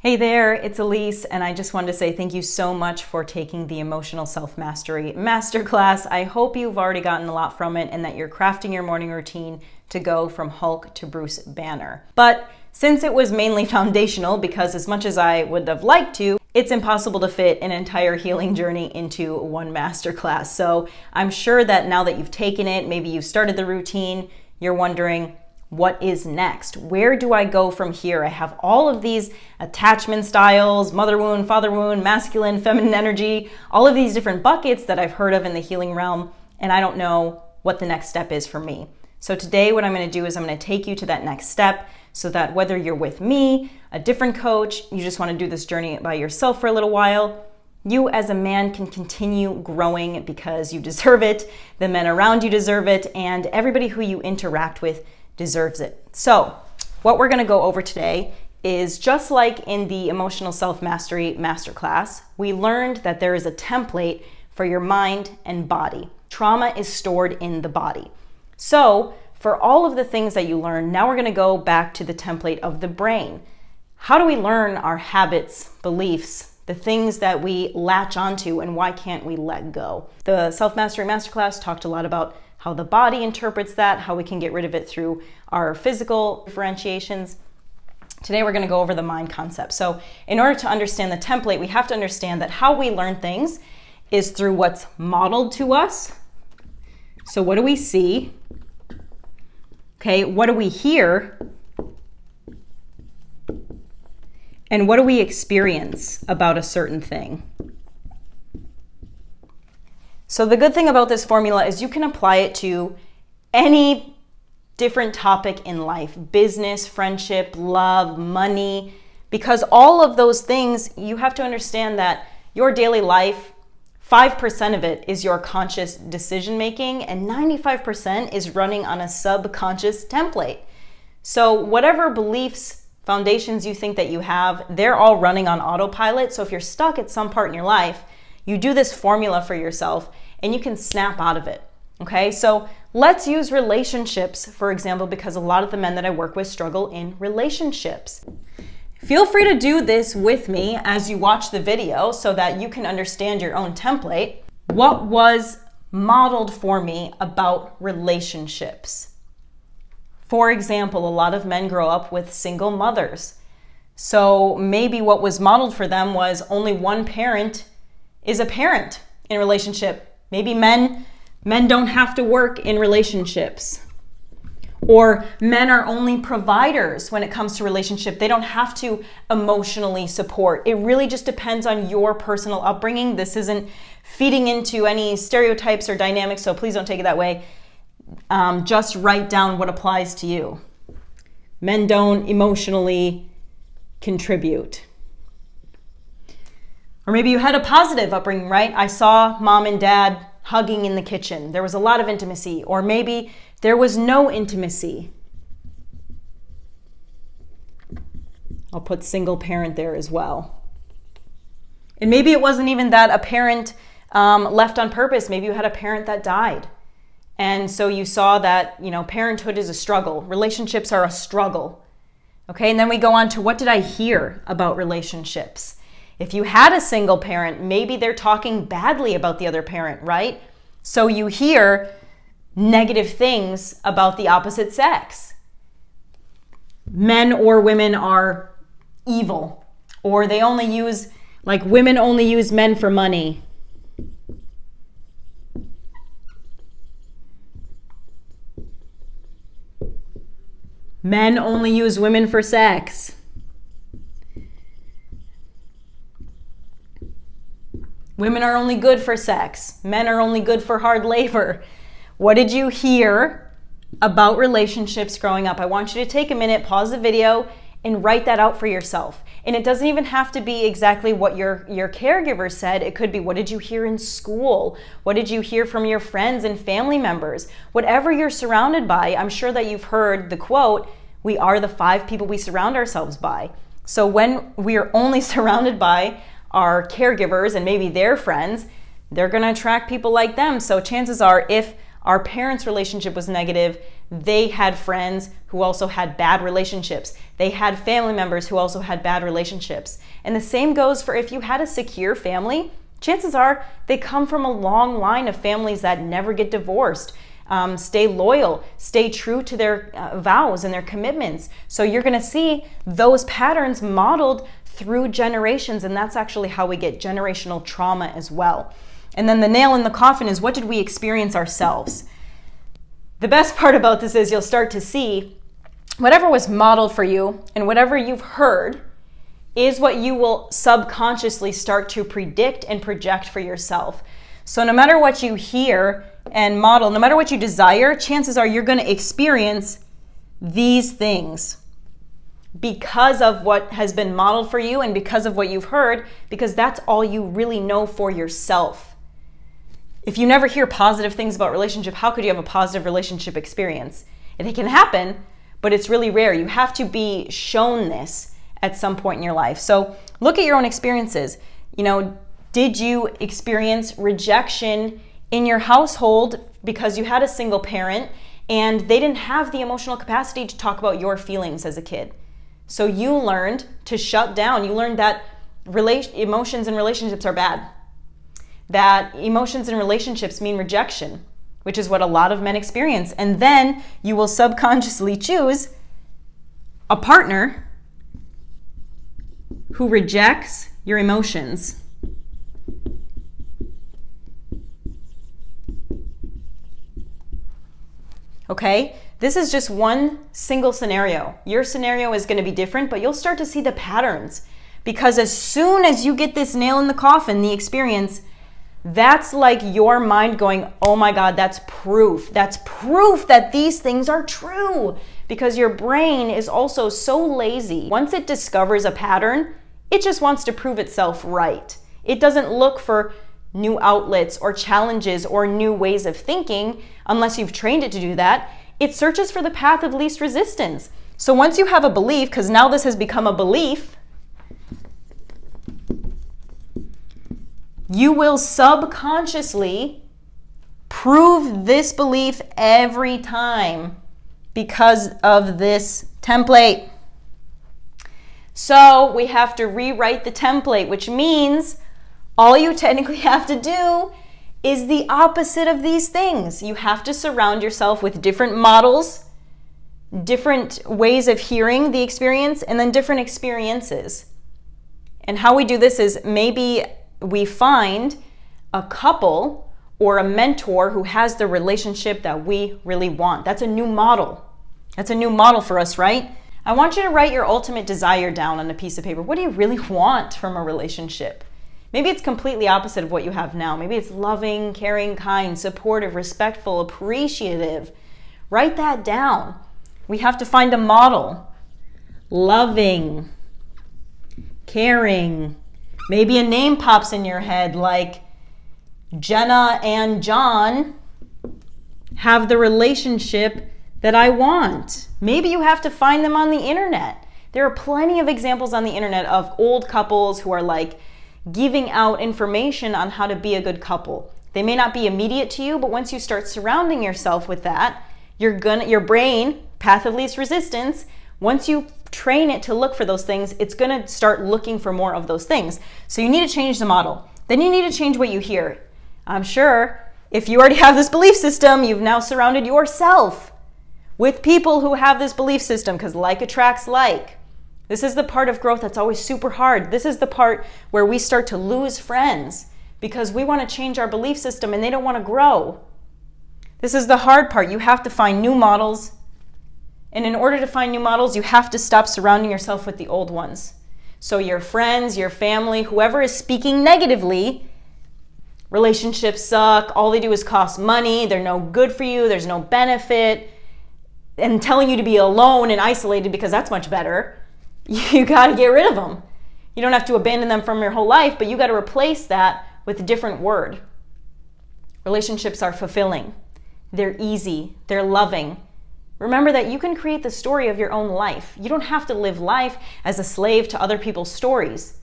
Hey there, it's Elise, and I just wanted to say thank you so much for taking the Emotional Self-Mastery Masterclass. I hope you've already gotten a lot from it and that you're crafting your morning routine to go from Hulk to Bruce Banner. But since it was mainly foundational, because as much as I would have liked to, it's impossible to fit an entire healing journey into one masterclass. So I'm sure that now that you've taken it, maybe you've started the routine, you're wondering, what is next? Where do I go from here? I have all of these attachment styles, mother wound, father wound, masculine, feminine energy, all of these different buckets that I've heard of in the healing realm, and I don't know what the next step is for me. So today what I'm going to do is I'm going to take you to that next step so that whether you're with me, a different coach, you just want to do this journey by yourself for a little while, you as a man can continue growing because you deserve it, the men around you deserve it, and everybody who you interact with deserves it. So what we're going to go over today is just like in the Emotional Self-Mastery Masterclass, we learned that there is a template for your mind and body. Trauma is stored in the body. So for all of the things that you learn, now we're going to go back to the template of the brain. How do we learn our habits, beliefs, the things that we latch onto, and why can't we let go? The Self-Mastery Masterclass talked a lot about how the body interprets that, how we can get rid of it through our physical differentiations. Today we're going to go over the mind concept. So in order to understand the template, we have to understand that how we learn things is through what's modeled to us. So what do we see? Okay, what do we hear? And what do we experience about a certain thing? So the good thing about this formula is you can apply it to any different topic in life, business, friendship, love, money, because all of those things, you have to understand that your daily life, 5% of it is your conscious decision making and 95% is running on a subconscious template. So whatever beliefs, foundations you think that you have, they're all running on autopilot. So if you're stuck at some part in your life, you do this formula for yourself and you can snap out of it. Okay, so let's use relationships, for example, because a lot of the men that I work with struggle in relationships. Feel free to do this with me as you watch the video so that you can understand your own template. What was modeled for me about relationships? For example, a lot of men grow up with single mothers. So maybe what was modeled for them was only one parent is a parent in a relationship. Maybe men don't have to work in relationships. Or men are only providers when it comes to relationship. They don't have to emotionally support. It really just depends on your personal upbringing. This isn't feeding into any stereotypes or dynamics, so please don't take it that way. Just write down what applies to you. Men don't emotionally contribute. Or maybe you had a positive upbringing, right? I saw mom and dad hugging in the kitchen. There was a lot of intimacy. Or maybe there was no intimacy. I'll put single parent there as well. And maybe it wasn't even that a parent left on purpose. Maybe you had a parent that died. And so you saw that, parenthood is a struggle. Relationships are a struggle. Okay, and then we go on to what did I hear about relationships? If you had a single parent, maybe they're talking badly about the other parent, right? So you hear negative things about the opposite sex. Men or women are evil, or they only use, like women only use men for money. Men only use women for sex. Women are only good for sex. Men are only good for hard labor. What did you hear about relationships growing up? I want you to take a minute, pause the video, and write that out for yourself. And it doesn't even have to be exactly what your caregiver said. It could be, what did you hear in school? What did you hear from your friends and family members? Whatever you're surrounded by, I'm sure that you've heard the quote, we are the 5 people we surround ourselves by. So when we are only surrounded by our caregivers and maybe their friends, they're going to attract people like them. So chances are, if Our parents' relationship was negative. They had friends who also had bad relationships. They had family members who also had bad relationships. And the same goes for if you had a secure family, chances are they come from a long line of families that never get divorced. Stay loyal, stay true to their vows and their commitments. So you're going to see those patterns modeled through generations, and that's actually how we get generational trauma as well. And then the nail in the coffin is, what did we experience ourselves? The best part about this is you'll start to see whatever was modeled for you and whatever you've heard is what you will subconsciously start to predict and project for yourself. So no matter what you hear and model, no matter what you desire, chances are you're going to experience these things because of what has been modeled for you and because of what you've heard, because that's all you really know for yourself. If you never hear positive things about relationship, how could you have a positive relationship experience? It can happen, but it's really rare. You have to be shown this at some point in your life. So look at your own experiences. Did you experience rejection in your household because you had a single parent and they didn't have the emotional capacity to talk about your feelings as a kid? So you learned to shut down. You learned that emotions and relationships are bad. That emotions and relationships mean rejection, which is what a lot of men experience. And then you will subconsciously choose a partner who rejects your emotions. Okay? This is just one single scenario. Your scenario is going to be different, but you'll start to see the patterns. Because as soon as you get this nail in the coffin, the experience, that's like your mind going, oh my God, that's proof. That's proof that these things are true. Because your brain is also so lazy. Once it discovers a pattern, it just wants to prove itself right. It doesn't look for new outlets or challenges or new ways of thinking unless you've trained it to do that. It searches for the path of least resistance. So once you have a belief, because now this has become a belief, you will subconsciously prove this belief every time because of this template. So we have to rewrite the template, which means all you technically have to do is the opposite of these things. You have to surround yourself with different models, different ways of hearing the experience, and then different experiences. And how we do this is maybe we find a couple or a mentor who has the relationship that we really want. That's a new model. That's a new model for us, right? I want you to write your ultimate desire down on a piece of paper. What do you really want from a relationship? Maybe it's completely opposite of what you have now. Maybe it's loving, caring, kind, supportive, respectful, appreciative. Write that down. We have to find a model. Loving, caring. Maybe a name pops in your head like Jenna and John have the relationship that I want. Maybe you have to find them on the internet. There are plenty of examples on the internet of old couples who are like giving out information on how to be a good couple. They may not be immediate to you, but once you start surrounding yourself with that, your brain, path of least resistance, once you train it to look for those things, it's gonna start looking for more of those things. So you need to change the model. Then you need to change what you hear. I'm sure if you already have this belief system, you've now surrounded yourself with people who have this belief system, because like attracts like. This is the part of growth that's always super hard. This is the part where we start to lose friends because we want to change our belief system and they don't want to grow. This is the hard part. You have to find new models. And in order to find new models, you have to stop surrounding yourself with the old ones. So your friends, your family, whoever is speaking negatively, relationships suck, all they do is cost money, they're no good for you, there's no benefit, and telling you to be alone and isolated because that's much better. You got to get rid of them. You don't have to abandon them from your whole life, but you got to replace that with a different word. Relationships are fulfilling. They're easy. They're loving. Remember that you can create the story of your own life. You don't have to live life as a slave to other people's stories.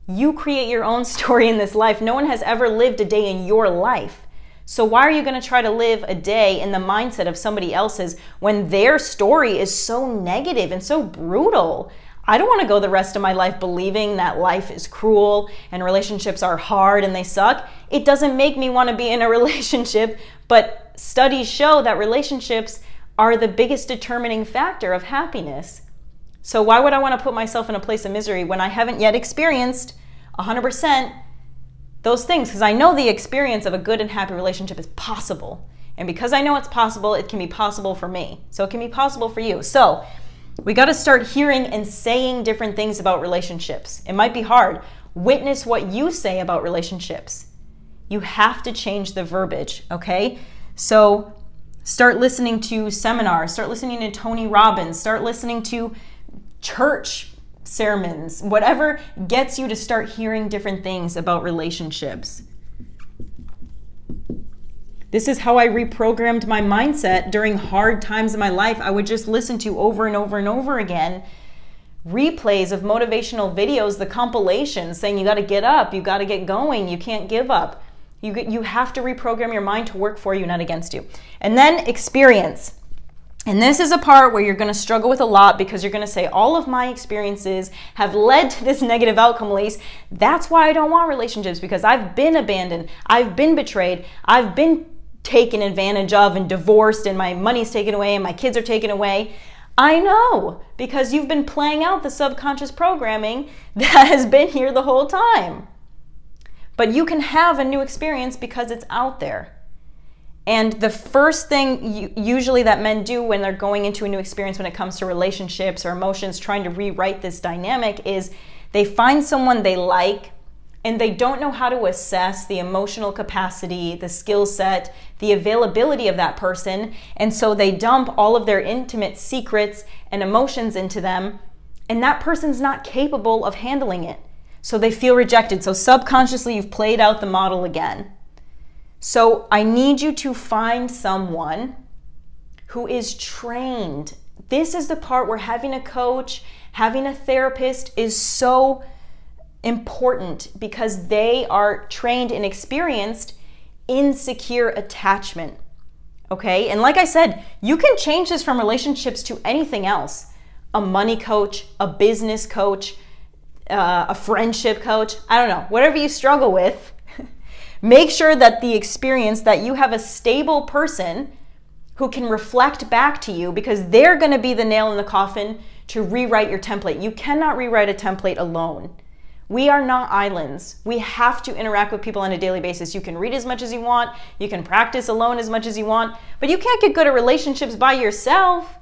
You create your own story in this life. No one has ever lived a day in your life. So why are you going to try to live a day in the mindset of somebody else's when their story is so negative and so brutal? I don't want to go the rest of my life believing that life is cruel and relationships are hard and they suck. It doesn't make me want to be in a relationship, but studies show that relationships are the biggest determining factor of happiness. So why would I want to put myself in a place of misery when I haven't yet experienced 100% those things? Because I know the experience of a good and happy relationship is possible. And because I know it's possible, it can be possible for me. So it can be possible for you. So we got to start hearing and saying different things about relationships. It might be hard. Witness what you say about relationships. You have to change the verbiage, okay? So start listening to seminars, start listening to Tony Robbins, start listening to church sermons, whatever gets you to start hearing different things about relationships. This is how I reprogrammed my mindset during hard times in my life. I would just listen to over and over and over again replays of motivational videos, the compilations saying you got to get up, you got to get going, you can't give up. You have to reprogram your mind to work for you, not against you. And then experience. And this is a part where you're going to struggle with a lot because you're going to say, all of my experiences have led to this negative outcome, Elise. That's why I don't want relationships, because I've been abandoned, I've been betrayed, I've been taken advantage of and divorced, and my money's taken away and my kids are taken away. I know, because you've been playing out the subconscious programming that has been here the whole time. But you can have a new experience because it's out there. And the first thing usually that men do when they're going into a new experience when it comes to relationships or emotions, trying to rewrite this dynamic, is they find someone they like and they don't know how to assess the emotional capacity, the skill set, the availability of that person. And so they dump all of their intimate secrets and emotions into them, and that person's not capable of handling it. So they feel rejected. So subconsciously you've played out the model again. So I need you to find someone who is trained. This is the part where having a coach, having a therapist is so important, because they are trained and experienced in secure attachment. Okay? And like I said, you can change this from relationships to anything else. A money coach, a business coach, a friendship coach, I don't know, whatever you struggle with. Make sure that the experience that you have a stable person who can reflect back to you, because they're going to be the nail in the coffin to rewrite your template. You cannot rewrite a template alone. We are not islands. We have to interact with people on a daily basis. You can read as much as you want. You can practice alone as much as you want, but you can't get good at relationships by yourself.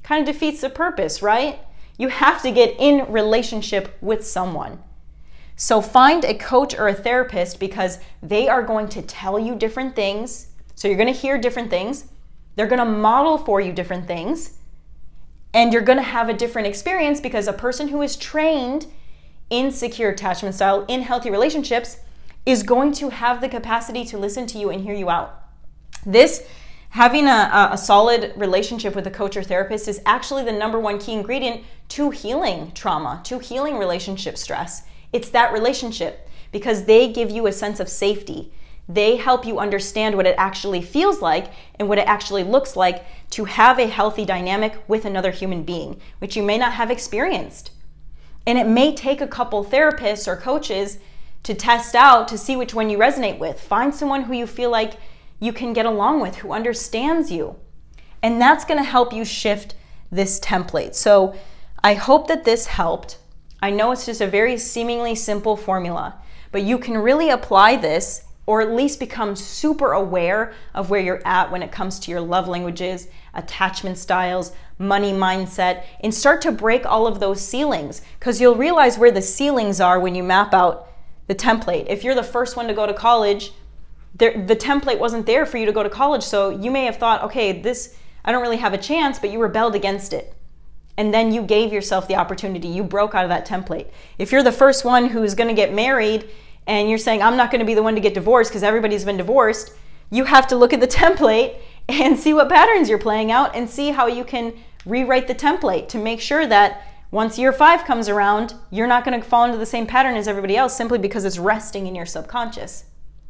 Kind of defeats the purpose, right? You have to get in relationship with someone. So find a coach or a therapist, because they are going to tell you different things. So you're going to hear different things. They're going to model for you different things. And you're going to have a different experience, because a person who is trained in secure attachment style, in healthy relationships, is going to have the capacity to listen to you and hear you out. Having a solid relationship with a coach or therapist is actually the #1 key ingredient to healing trauma, to healing relationship stress. It's that relationship, because they give you a sense of safety. They help you understand what it actually feels like and what it actually looks like to have a healthy dynamic with another human being, which you may not have experienced. And it may take a couple therapists or coaches to test out to see which one you resonate with. Find someone who you feel like you can get along with, who understands you. And that's going to help you shift this template. So I hope that this helped. I know it's just a very seemingly simple formula, but you can really apply this, or at least become super aware of where you're at when it comes to your love languages, attachment styles, money mindset, and start to break all of those ceilings, because you'll realize where the ceilings are when you map out the template. If you're the first one to go to college, the template wasn't there for you to go to college, so you may have thought, okay, I don't really have a chance, but you rebelled against it. And then you gave yourself the opportunity. You broke out of that template. If you're the first one who's going to get married and you're saying, I'm not going to be the one to get divorced because everybody's been divorced, you have to look at the template and see what patterns you're playing out and see how you can rewrite the template to make sure that once year 5 comes around, you're not going to fall into the same pattern as everybody else simply because it's resting in your subconscious.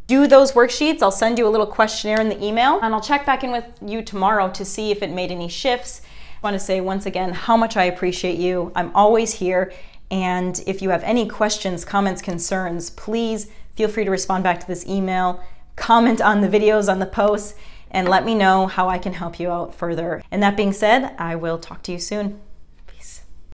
do those worksheets. I'll send you a little questionnaire in the email, and I'll check back in with you tomorrow to see if it made any shifts. I want to say once again how much I appreciate you. I'm always here, and if you have any questions, comments, concerns, please feel free to respond back to this email, comment on the videos, on the posts, and let me know how I can help you out further. And that being said, I will talk to you soon.